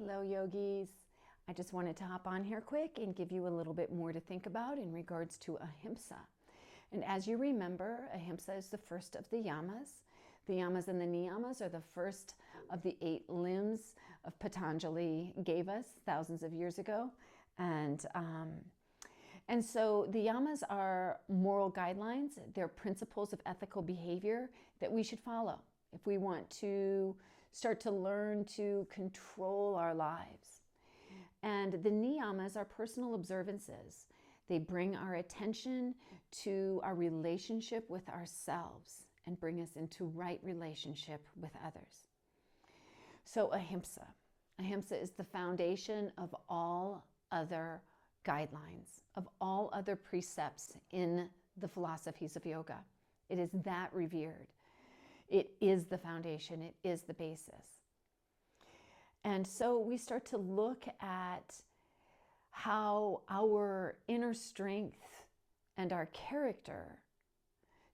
Hello, yogis. I just wanted to hop on here quick and give you a little bit more to think about in regards to Ahimsa. And as you remember, Ahimsa is the first of the yamas. The yamas and the niyamas are the first of the 8 limbs of Patanjali gave us thousands of years ago. And so the yamas are moral guidelines. They're principles of ethical behavior that we should follow if we want to start to learn to control our lives. And the niyamas are personal observances. They bring our attention to our relationship with ourselves and bring us into right relationship with others. So ahimsa. Ahimsa is the foundation of all other guidelines, of all other precepts in the philosophies of yoga. It is that revered. It is the foundation. It is the basis. And so we start to look at how our inner strength and our character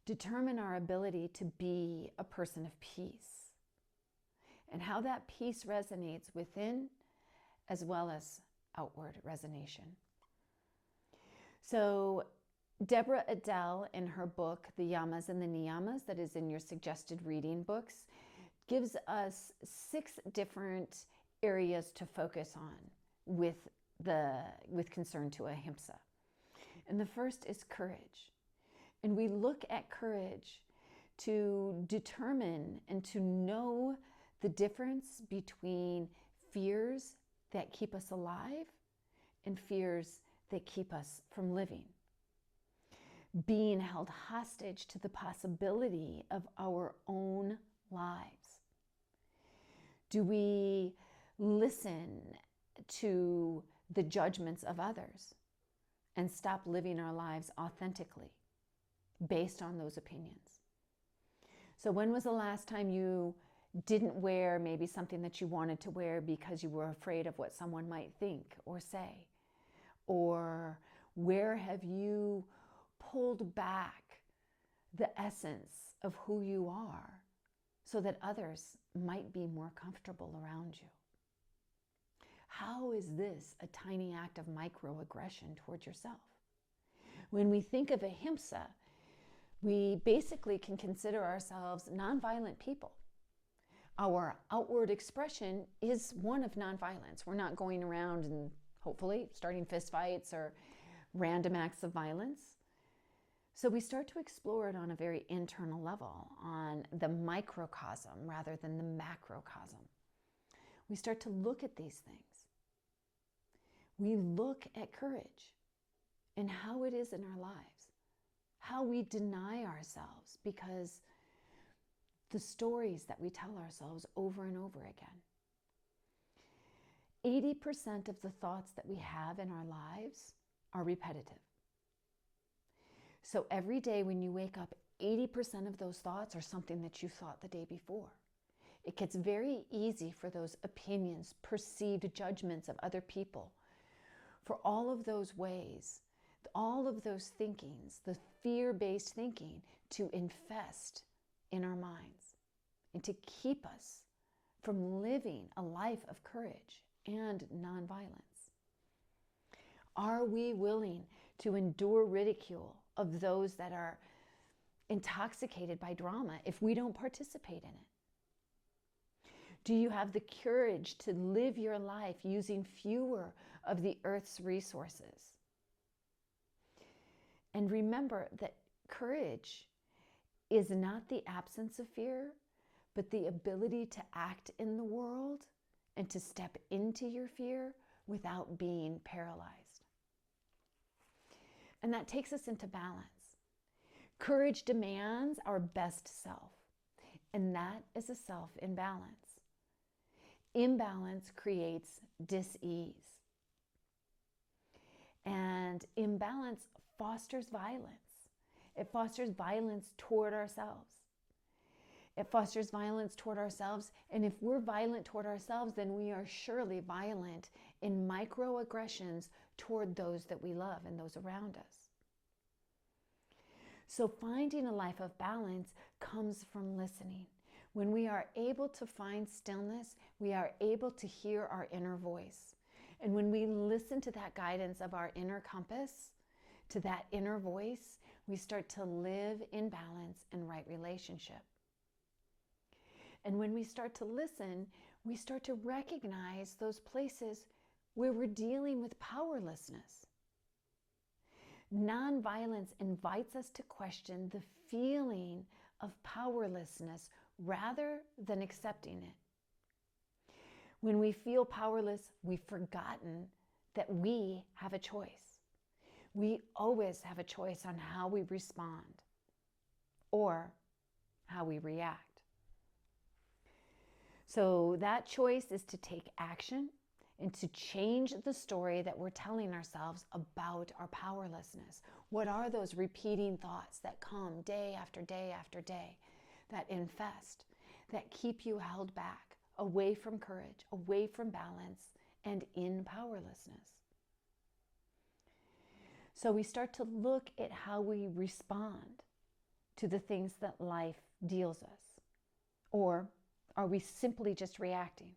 determine our ability to be a person of peace, and how that peace resonates within as well as outward resonation. So Deborah Adele, in her book, The Yamas and the Niyamas, that is in your suggested reading books, gives us 6 different areas to focus on with concern to ahimsa. And the first is courage. And we look at courage to determine and to know the difference between fears that keep us alive and fears that keep us from living. Being held hostage to the possibility of our own lives. Do we listen to the judgments of others and stop living our lives authentically based on those opinions? So when was the last time you didn't wear maybe something that you wanted to wear because you were afraid of what someone might think or say? Or where have you pulled back the essence of who you are so that others might be more comfortable around you? How is this a tiny act of microaggression towards yourself? When we think of ahimsa, we basically can consider ourselves nonviolent people. Our outward expression is one of nonviolence. We're not going around and hopefully starting fistfights or random acts of violence. So we start to explore it on a very internal level, on the microcosm rather than the macrocosm. We start to look at these things. We look at courage and how it is in our lives, how we deny ourselves because the stories that we tell ourselves over and over again. 80% of the thoughts that we have in our lives are repetitive. So every day when you wake up, 80% of those thoughts are something that you thought the day before. It gets very easy for those opinions, perceived judgments of other people, for all of those ways, all of those thinkings, the fear-based thinking to infest in our minds and to keep us from living a life of courage and nonviolence. Are we willing to endure ridicule of those that are intoxicated by drama if we don't participate in it? Do you have the courage to live your life using fewer of the earth's resources? And remember that courage is not the absence of fear, but the ability to act in the world and to step into your fear without being paralyzed. And that takes us into balance. Courage demands our best self, and that is a self in balance. Imbalance creates dis-ease. And imbalance fosters violence. It fosters violence toward ourselves. It fosters violence toward ourselves. And if we're violent toward ourselves, then we are surely violent in microaggressions toward those that we love and those around us. So finding a life of balance comes from listening, When we are able to find stillness, we are able to hear our inner voice. And when we listen to that guidance of our inner compass, to that inner voice, we start to live in balance and right relationship. And when we start to listen, we start to recognize those places where we're dealing with powerlessness. Nonviolence invites us to question the feeling of powerlessness rather than accepting it. When we feel powerless, we've forgotten that we have a choice. We always have a choice on how we respond or how we react. So that choice is to take action and to change the story that we're telling ourselves about our powerlessness. What are those repeating thoughts that come day after day after day, that infest, that keep you held back, away from courage, away from balance, and in powerlessness? So we start to look at how we respond to the things that life deals us. Or are we simply just reacting?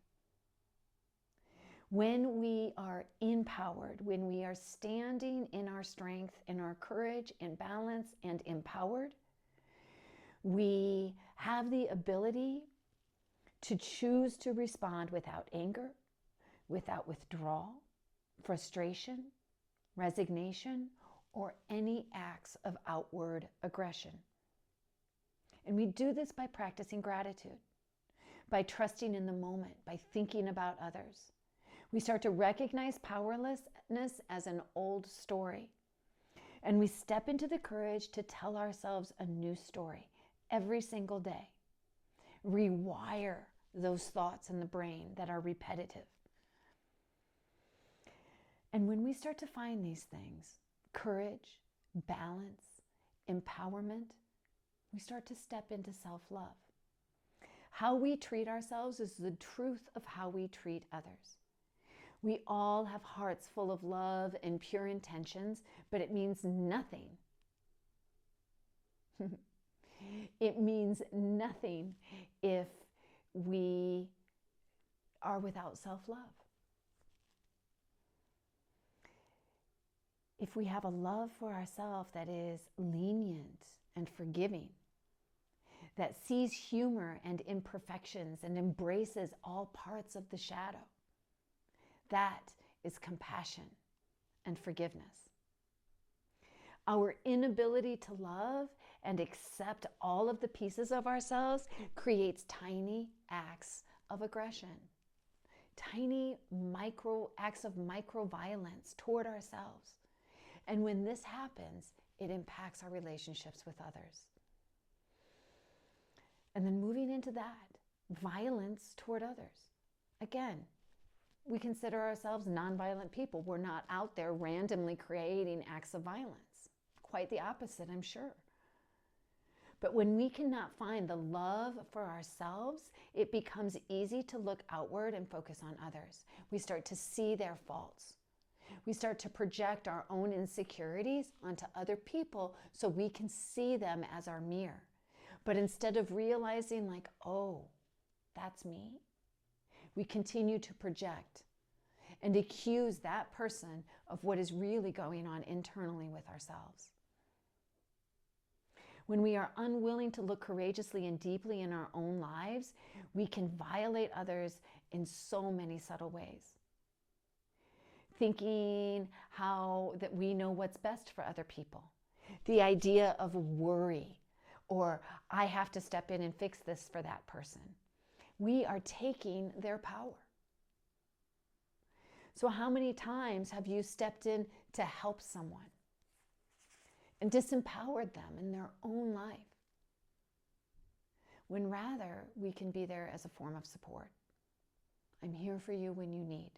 When we are empowered, when we are standing in our strength, in our courage, in balance, and empowered, we have the ability to choose to respond without anger, without withdrawal, frustration, resignation, or any acts of outward aggression. And we do this by practicing gratitude, by trusting in the moment, by thinking about others. We start to recognize powerlessness as an old story. And we step into the courage to tell ourselves a new story every single day. Rewire those thoughts in the brain that are repetitive. And when we start to find these things, courage, balance, empowerment, we start to step into self-love. How we treat ourselves is the truth of how we treat others. We all have hearts full of love and pure intentions, but it means nothing. It means nothing if we are without self-love. If we have a love for ourselves that is lenient and forgiving, that sees humor and imperfections and embraces all parts of the shadow, that is compassion and forgiveness. Our inability to love and accept all of the pieces of ourselves creates tiny acts of aggression, tiny acts of micro-violence toward ourselves. And when this happens, it impacts our relationships with others. And then moving into that, violence toward others. Again, we consider ourselves nonviolent people. We're not out there randomly creating acts of violence. Quite the opposite, I'm sure. But when we cannot find the love for ourselves, it becomes easy to look outward and focus on others. We start to see their faults. We start to project our own insecurities onto other people so we can see them as our mirror. But instead of realizing like, oh, that's me, we continue to project and accuse that person of what is really going on internally with ourselves. When we are unwilling to look courageously and deeply in our own lives, we can violate others in so many subtle ways. Thinking how that we know what's best for other people. The idea of worry, or I have to step in and fix this for that person. We are taking their power. So how many times have you stepped in to help someone and disempowered them in their own life, when rather we can be there as a form of support? I'm here for you when you need.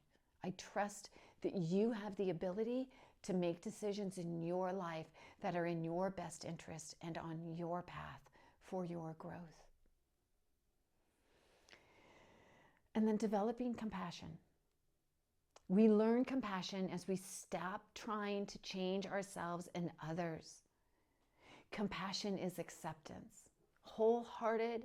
I trust that you have the ability to make decisions in your life that are in your best interest and on your path for your growth. And then developing compassion. We learn compassion as we stop trying to change ourselves and others. Compassion is acceptance, wholehearted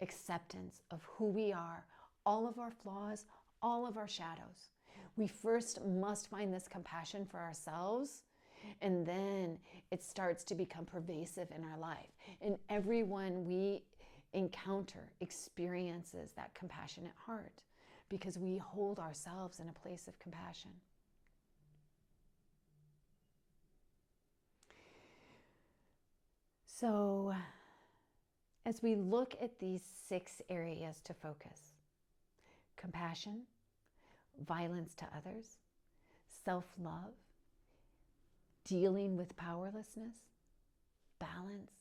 acceptance of who we are, all of our flaws, all of our shadows. We first must find this compassion for ourselves, and then it starts to become pervasive in our life. And everyone we encounter experiences that compassionate heart because we hold ourselves in a place of compassion. So, as we look at these 6 areas to focus: compassion, violence to others, self-love, dealing with powerlessness, balance,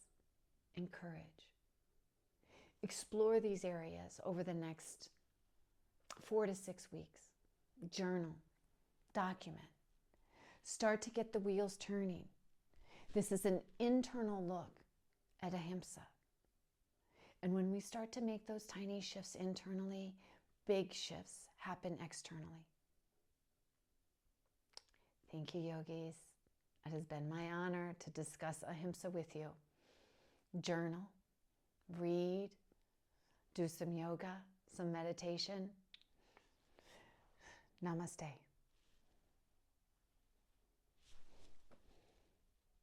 and courage. Explore these areas over the next 4 to 6 weeks. Journal, document, start to get the wheels turning. This is an internal look at Ahimsa. And when we start to make those tiny shifts internally, big shifts happen externally. Thank you, yogis. It has been my honor to discuss Ahimsa with you. Journal, read, do some yoga, some meditation. Namaste.